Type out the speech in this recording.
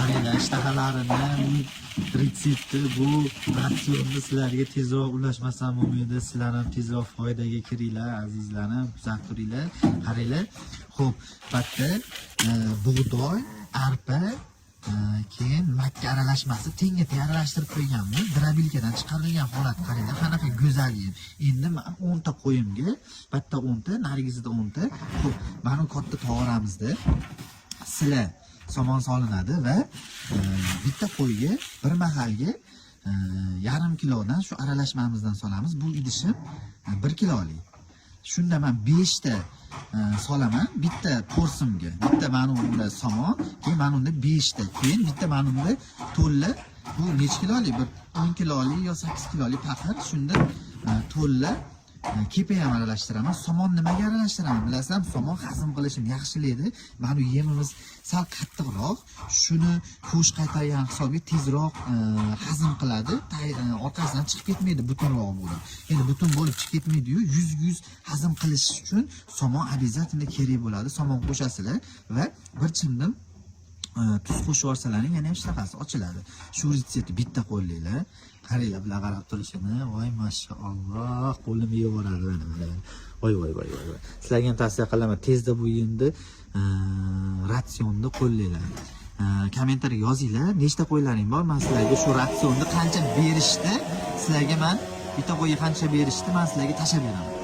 qaranglar, ishtahalarini retsepti bu ratsionni sizlarga tezroq ulashmasam bo'lmaydi. Sizlar ham tezroq foydaga kiringlar, azizlarim, kuzatib turinglar. Qaranglar. Xo'p, bitta bug'doy, arpa, keyin makka aralashmasi tenga aralashtirib qo'yganmiz. Drabilkadan chiqarilgan holat qaranglar, qanaqa go'zal edi. Endi men 10 ta qo'yimga, bitta 10 ta, narigizida 10 ta. Xo'p, mana katta tovaramizda sizlar somon solinadi va bitta qo'yga bir mahalga yarim kilodan shu aralashmamizdan solamiz. Bu idishim 1 kilolik. Shunda men 5 ta solaman bitta porsimga. Bitta mana unda somon, keyin mana unda 5 ta, keyin bitta mana unda to'lla. Bu nech kilolik? Bir 10 kilolik yo 8 kilolik paqir. Shunda to'lla kepa ham aralashtiraman. Somon nimaga aralashtiraman bilasizmi? Somon hazm qilishini yaxshilaydi. Mana yemimiz sal qattiqroq, shuni xush qaytargan hisobga tezroq hazm qiladi. Orqasidan chiqib ketmaydi butunroq bo'lib. Endi butun bo'lib chiqib ketmaydi-yu, 100 hazm qilish uchun somon обязательно kerak bo'ladi. Somon qo'shasizlar va bir chimdim tuz qo'shib yuborsalaring yana ham ishtahasi ochiladi. Shu retseptni bitta qo'llanglar. Qaranglar, bular qarab turishini. Voy mashaalloh, qo'lim yevoradi mana. Voy. Sizlarga ham tavsiya qilaman, tezda bu endi ratsionni qo'llanglar. Kommentariy yozinglar, nechta qo'ylaring bor? Men sizlarga shu ratsionni qancha berishdi, sizlarga men bitta qo'yga qancha berishdi, men sizlarga tashab beraman.